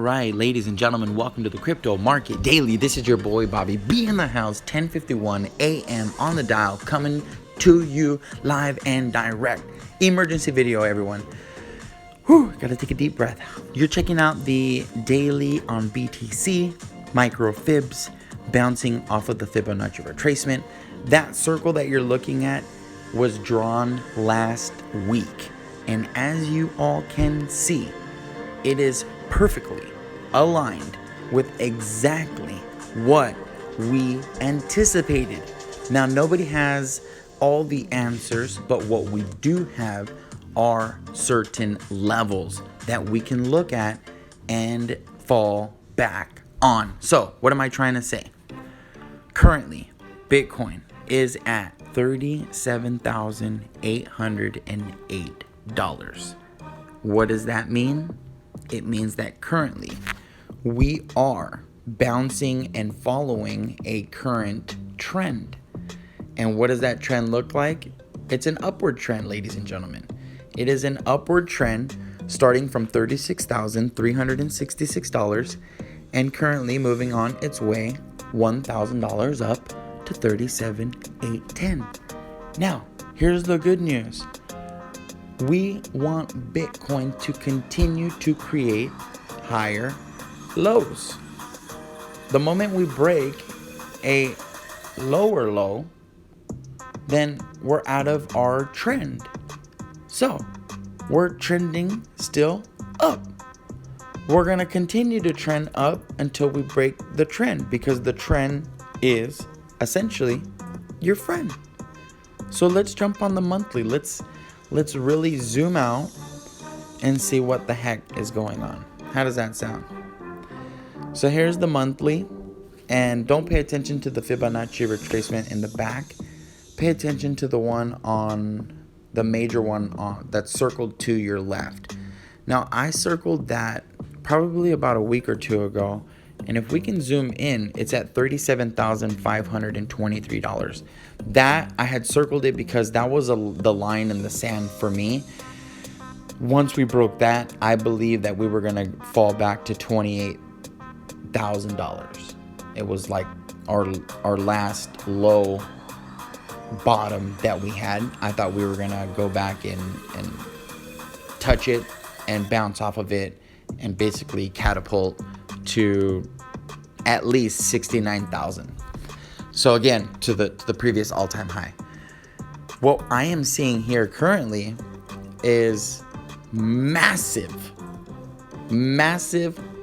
right, ladies and gentlemen, welcome to the Crypto Market Daily. This is your boy Bobby B in the house, 10:51 a.m. on the dial, coming to you live and direct. Emergency video, everyone. Gotta take a deep breath. You're checking out the daily on BTC, micro fibs, bouncing off of the Fibonacci retracement. That circle that you're looking at was drawn last week. And as you all can see, it is perfectly aligned with exactly what we anticipated. Now, nobody has all the answers, but what we do have are certain levels that we can look at and fall back on. So, what am I trying to say? Currently, Bitcoin is at $37,808. What does that mean? It means that currently we are bouncing and following a current trend. And what does that trend look like? It's an upward trend, ladies and gentlemen. It is an upward trend starting from $36,366 and currently moving on its way $1,000 up to $37,810. Now, here's the good news. We want Bitcoin to continue to create higher lows. The moment we break a lower low, then we're out of our trend. So, we're trending still up. We're going to continue to trend up until we break the trend, because the trend is essentially your friend. So let's jump on the monthly. Let's really zoom out and see what the heck is going on. How does that sound? So here's the monthly, and don't pay attention to the Fibonacci retracement in the back. Pay attention to the one on the major one that's circled to your left. Now, I circled that probably about a week or two ago, and if we can zoom in, it's at $37,523. That, I had circled it because that was the line in the sand for me. Once we broke that, I believe that we were going to fall back to $28,000. It was like our last low bottom that we had. I thought we were going to go back and touch it and bounce off of it and basically catapult to at least 69,000. So again, to the previous all-time high. What I am seeing here currently is massive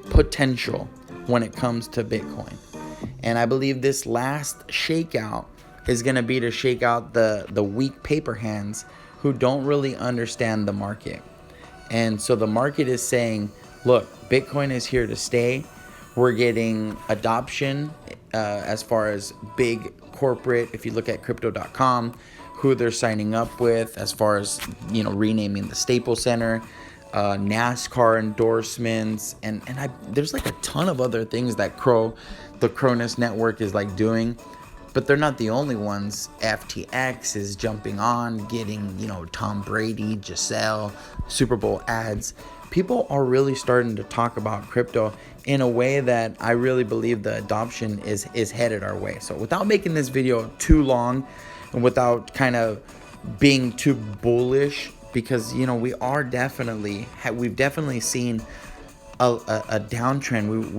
potential when it comes to Bitcoin. And I believe this last shakeout is going to be to shake out the weak paper hands who don't really understand the market. And so the market is saying, look, Bitcoin is here to stay. We're getting adoption as far as big corporate. If you look at crypto.com, who they're signing up with, as far as, renaming the Staples Center, NASCAR endorsements, and there's like a ton of other things that the Cronus network is like doing, but they're not the only ones. FTX is jumping on, getting, Tom Brady, Giselle, Super Bowl ads. People are really starting to talk about crypto in a way that I really believe the adoption is headed our way. So without making this video too long and without kind of being too bullish, because, we've definitely seen a downtrend.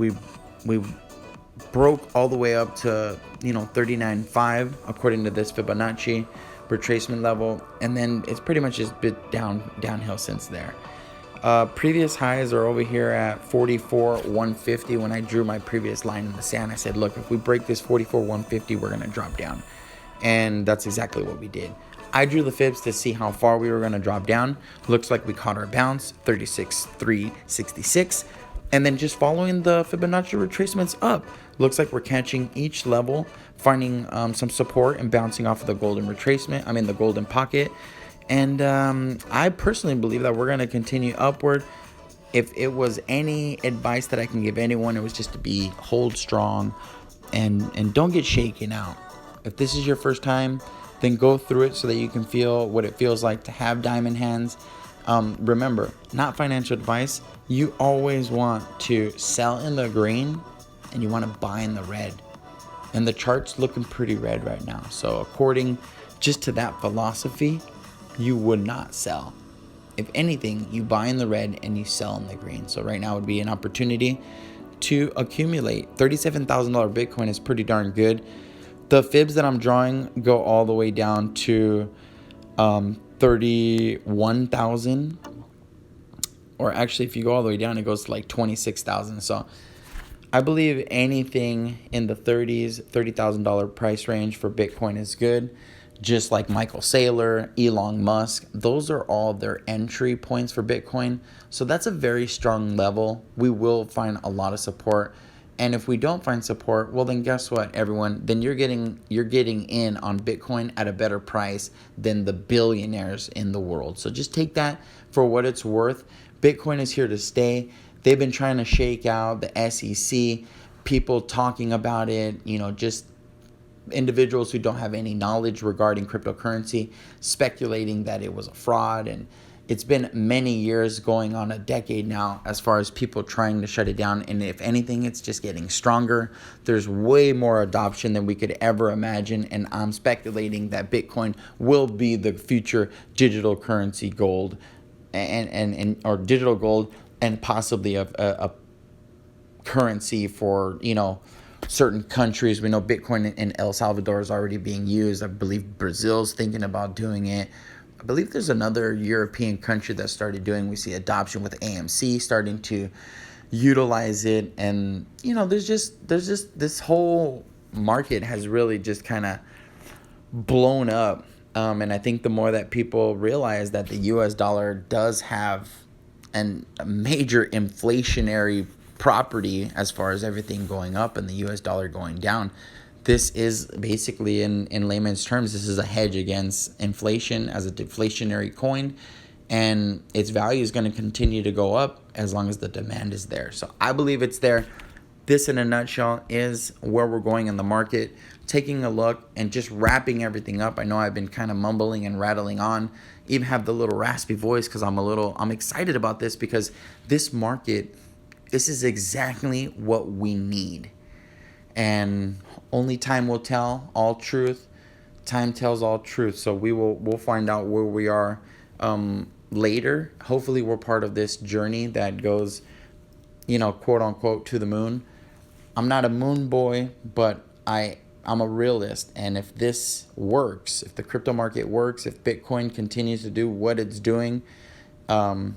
We broke all the way up to, 39.5 according to this Fibonacci retracement level. And then it's pretty much just been downhill since there. Previous highs are over here at 44,150. When I drew my previous line in the sand, I said, look, if we break this 44,150, we're going to drop down. And that's exactly what we did. I drew the fibs to see how far we were going to drop down. Looks like we caught our bounce, 36,366. And then just following the Fibonacci retracements up. Looks like we're catching each level, finding some support and bouncing off of the golden the golden pocket. And I personally believe that we're going to continue upward. If it was any advice that I can give anyone, it was just to hold strong and don't get shaken out. If this is your first time, then go through it so that you can feel what it feels like to have diamond hands. Remember, not financial advice. You always want to sell in the green and you want to buy in the red. And the chart's looking pretty red right now. So according just to that philosophy, you would not sell. If anything, you buy in the red and you sell in the green. So right now would be an opportunity to accumulate. $37,000 Bitcoin is pretty darn good. The fibs that I'm drawing go all the way down to 31,000. Or actually, if you go all the way down, it goes to like 26,000. So I believe anything in the $30,000 price range for Bitcoin is good. Just like Michael Saylor, Elon Musk, those are all their entry points for Bitcoin. So that's a very strong level. We will find a lot of support. And if we don't find support, well then guess what, everyone? Then you're getting in on Bitcoin at a better price than the billionaires in the world. So just take that for what it's worth. Bitcoin is here to stay. They've been trying to shake out the SEC, people talking about it, just individuals who don't have any knowledge regarding cryptocurrency speculating that it was a fraud. And it's been many years, going on a decade now, as far as people trying to shut it down. And if anything, it's just getting stronger. There's way more adoption than we could ever imagine. And I'm speculating that Bitcoin will be the future digital currency gold or digital gold, and possibly a currency for, certain countries. We know Bitcoin in El Salvador is already being used. I believe Brazil's thinking about doing it. I believe there's another European country that started doing. We see adoption with AMC starting to utilize it, and there's just this whole market has really just kind of blown up. And I think the more that people realize that the U.S. dollar does have a major inflationary property as far as everything going up and the U.S. dollar going down, this is basically, in layman's terms, this is a hedge against inflation as a deflationary coin, and its value is going to continue to go up as long as the demand is there. So I believe it's there. This, in a nutshell, is where we're going in the market. Taking a look and just wrapping everything up. I know I've been kind of mumbling and rattling on, even have the little raspy voice because I'm excited about this, because this market, this is exactly what we need. And only time will tell all truth. Time tells all truth. So we'll find out where we are later. Hopefully we're part of this journey that goes, quote unquote, to the moon. I'm not a moon boy, but I'm a realist. And if this works, if the crypto market works, if Bitcoin continues to do what it's doing, then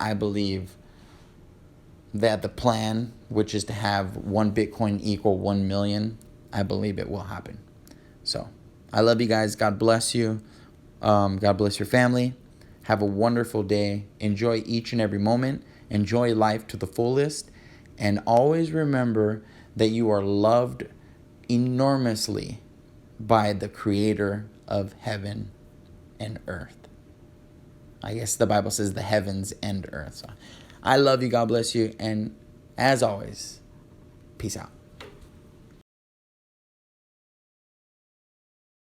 I believe that the plan, which is to have one Bitcoin equal 1 million, I believe it will happen. So I love you guys. God bless you. God bless your family. Have a wonderful day. Enjoy each and every moment. Enjoy life to the fullest. And always remember that you are loved enormously by the Creator of heaven and earth. I guess the Bible says the heavens and earth. So I love you. God bless you. And as always, peace out.